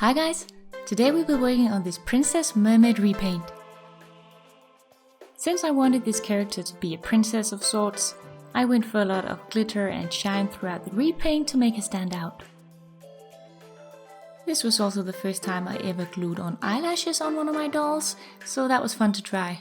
Hi guys! Today we'll be working on this Princess Mermaid repaint. Since I wanted this character to be a princess of sorts, I went for a lot of glitter and shine throughout the repaint to make her stand out. This was also the first time I ever glued on eyelashes on one of my dolls, so that was fun to try.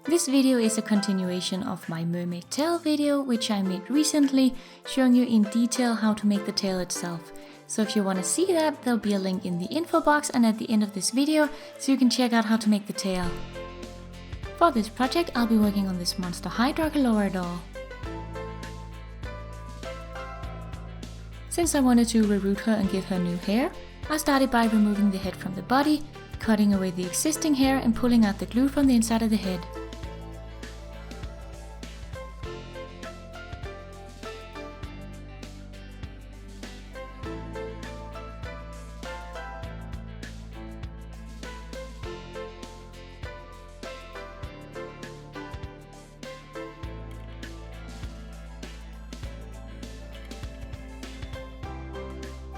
This video is a continuation of my mermaid tail video, which I made recently, showing you in detail how to make the tail itself. So if you want to see that, there'll be a link in the info box and at the end of this video, so you can check out how to make the tail. For this project, I'll be working on this monster High Draculaura doll. Since I wanted to reroot her and give her new hair, I started by removing the head from the body, cutting away the existing hair and pulling out the glue from the inside of the head.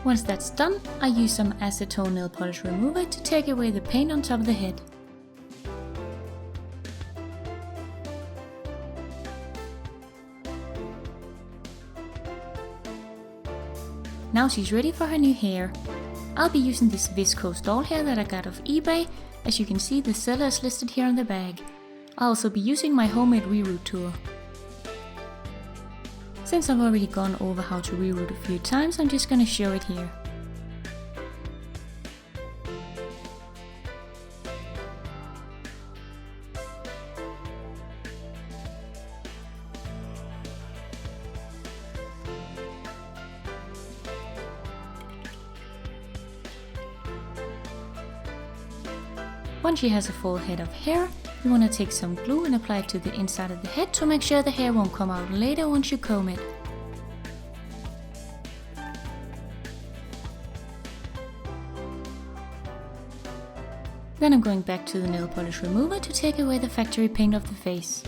Once that's done, I use some acetone nail polish remover to take away the paint on top of the head. Now she's ready for her new hair. I'll be using this Viscose doll hair that I got off eBay. As you can see, the seller is listed here on the bag. I'll also be using my homemade reroot tool. Since I've already gone over how to reroot a few times, I'm just gonna show it here. Once she has a full head of hair, you want to take some glue and apply it to the inside of the head to make sure the hair won't come out later once you comb it. Then I'm going back to the nail polish remover to take away the factory paint off the face.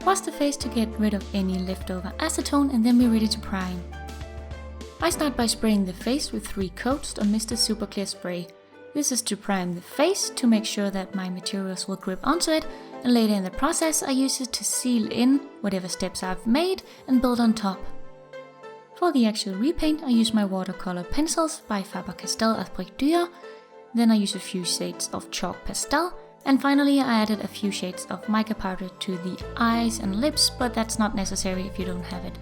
Wash the face to get rid of any leftover acetone and then we're ready to prime. I start by spraying the face with 3 coats of Mr. Super Clear spray. This is to prime the face to make sure that my materials will grip onto it, and later in the process I use it to seal in whatever steps I've made and build on top. For the actual repaint I use my watercolor pencils by Faber-Castell Albrecht Dürer, then I use a few shades of chalk pastel, and finally I added a few shades of mica powder to the eyes and lips, but that's not necessary if you don't have it.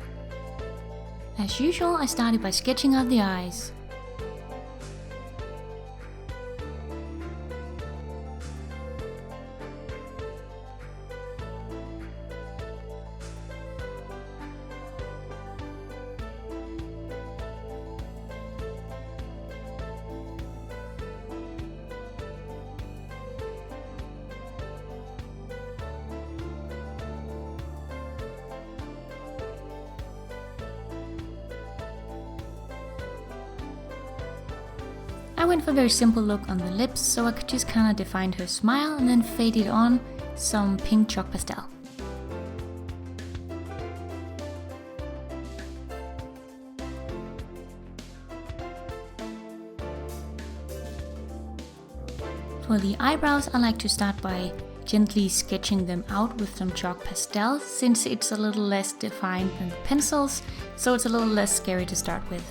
As usual, I started by sketching out the eyes. I went for a very simple look on the lips, so I could just kinda define her smile and then faded on some pink chalk pastel. For the eyebrows, I like to start by gently sketching them out with some chalk pastel, since it's a little less defined than the pencils, so it's a little less scary to start with.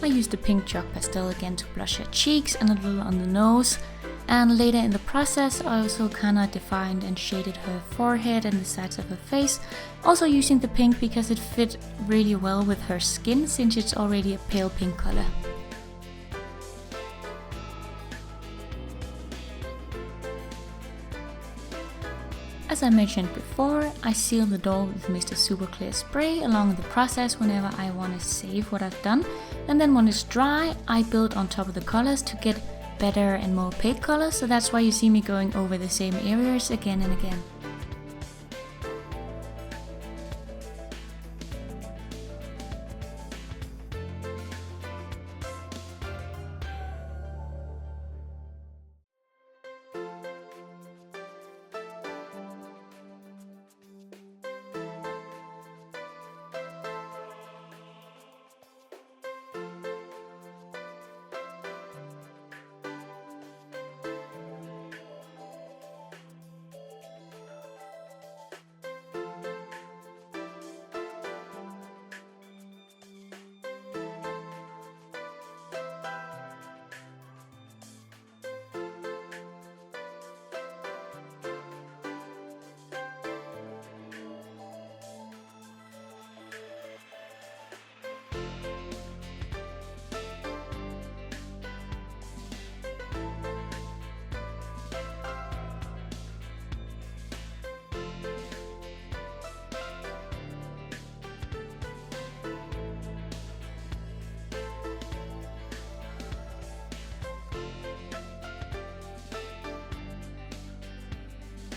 I used the pink chalk pastel again to blush her cheeks and a little on the nose, and later in the process I also kinda defined and shaded her forehead and the sides of her face, also using the pink because it fit really well with her skin since it's already a pale pink color. As I mentioned before, I seal the doll with Mr. Super Clear spray along the process whenever I want to save what I've done, and then when it's dry I build on top of the colors to get better and more opaque colors, so that's why you see me going over the same areas again and again.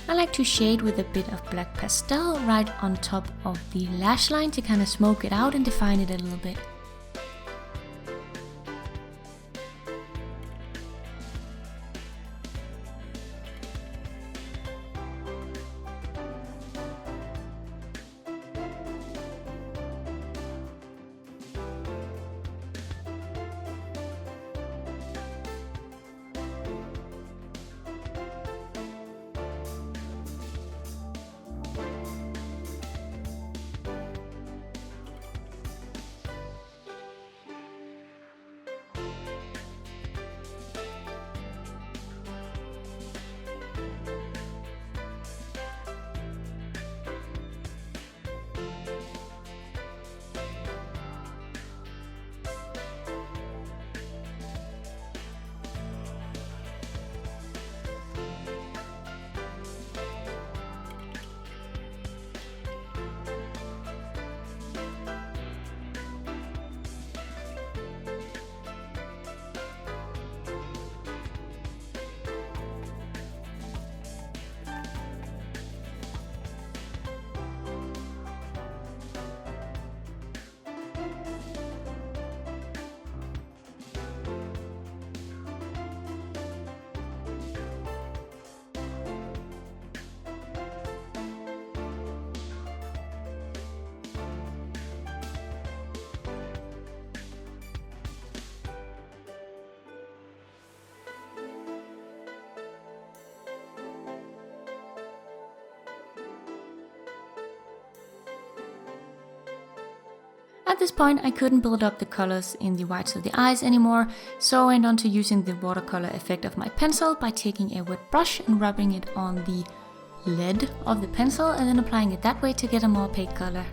I like to shade with a bit of black pastel right on top of the lash line to kind of smoke it out and define it a little bit. At this point I couldn't build up the colors in the whites of the eyes anymore, so I went on to using the watercolor effect of my pencil by taking a wet brush and rubbing it on the lead of the pencil and then applying it that way to get a more opaque color.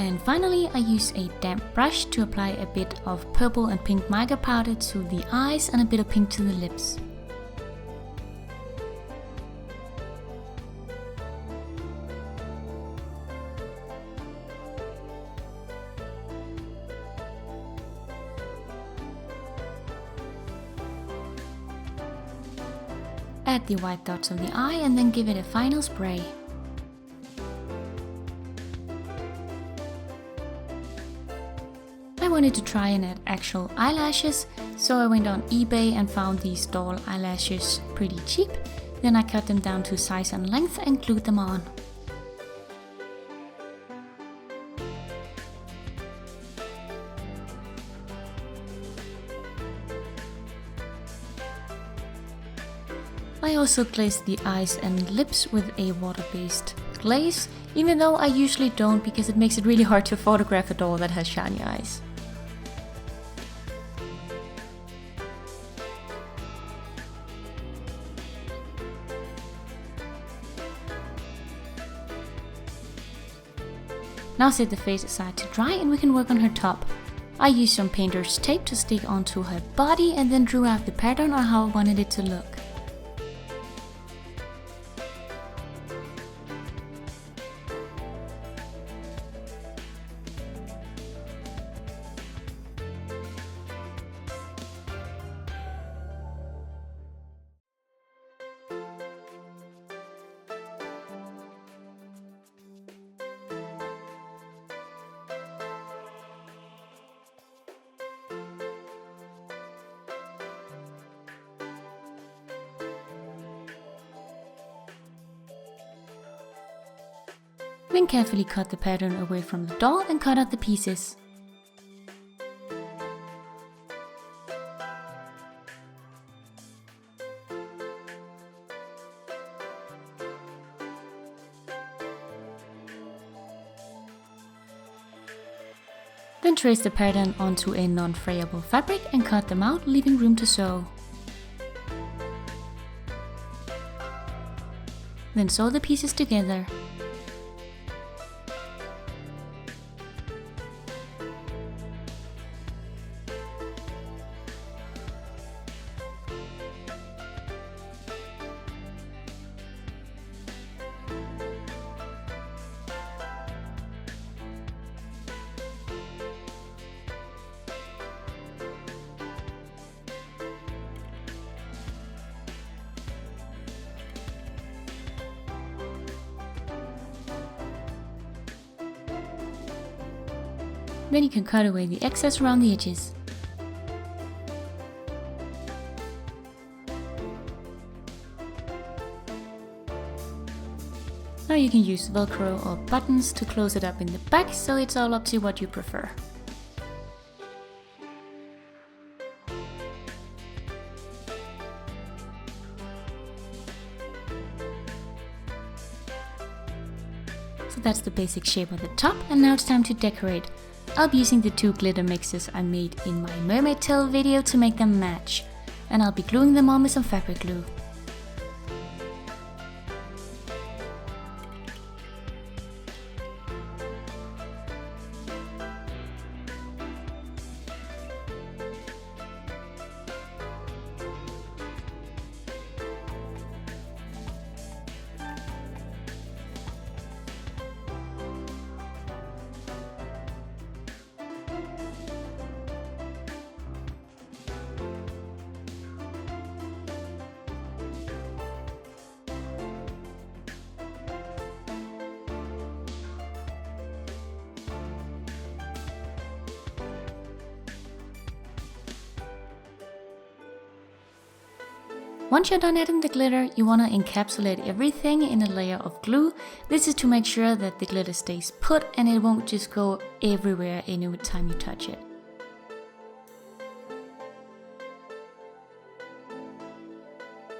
And finally I use a damp brush to apply a bit of purple and pink mica powder to the eyes and a bit of pink to the lips. Add the white dots of the eye and then give it a final spray. I wanted to try and add actual eyelashes, so I went on eBay and found these doll eyelashes pretty cheap. Then I cut them down to size and length and glued them on. I also glazed the eyes and lips with a water-based glaze, even though I usually don't because it makes it really hard to photograph a doll that has shiny eyes. Now set the face aside to dry and we can work on her top. I used some painter's tape to stick onto her body and then drew out the pattern on how I wanted it to look. Then carefully cut the pattern away from the doll and cut out the pieces. Then trace the pattern onto a non-frayable fabric and cut them out, leaving room to sew. Then sew the pieces together. Then you can cut away the excess around the edges. Now you can use Velcro or buttons to close it up in the back, so it's all up to what you prefer. So that's the basic shape of the top, and now it's time to decorate. I'll be using the 2 glitter mixes I made in my Mermaid Tulle video to make them match, and I'll be gluing them on with some fabric glue. Once you're done adding the glitter, you want to encapsulate everything in a layer of glue. This is to make sure that the glitter stays put and it won't just go everywhere any time you touch it.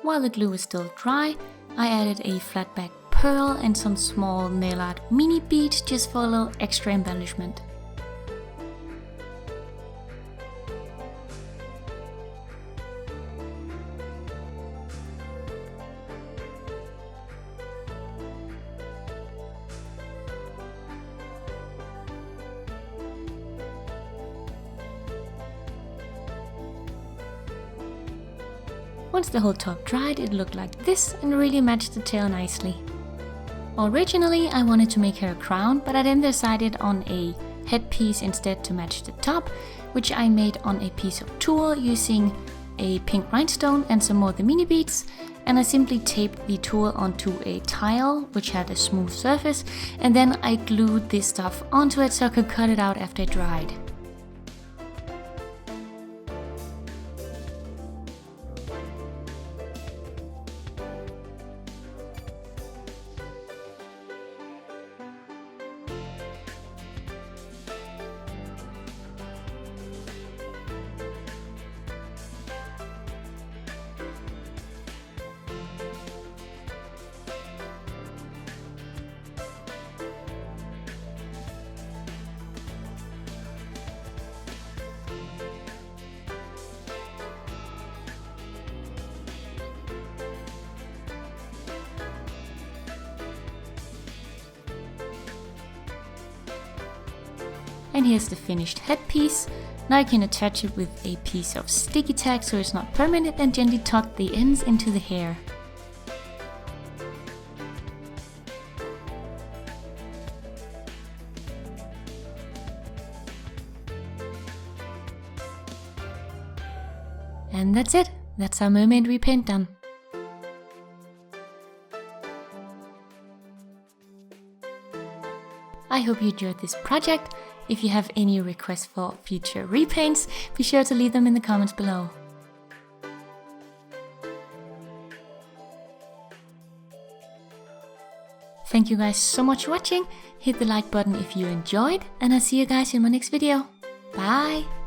While the glue is still dry, I added a flat back pearl and some small nail art mini beads just for a little extra embellishment. Once the whole top dried, it looked like this and really matched the tail nicely. Originally I wanted to make her a crown, but I then decided on a headpiece instead to match the top, which I made on a piece of tulle using a pink rhinestone and some more of the mini beads, and I simply taped the tulle onto a tile which had a smooth surface, and then I glued this stuff onto it so I could cut it out after it dried. And here's the finished headpiece. Now you can attach it with a piece of sticky tack so it's not permanent, and gently tuck the ends into the hair. And that's it. That's our mermaid repaint done. I hope you enjoyed this project. If you have any requests for future repaints, be sure to leave them in the comments below. Thank you guys so much for watching. Hit the like button if you enjoyed, and I'll see you guys in my next video. Bye!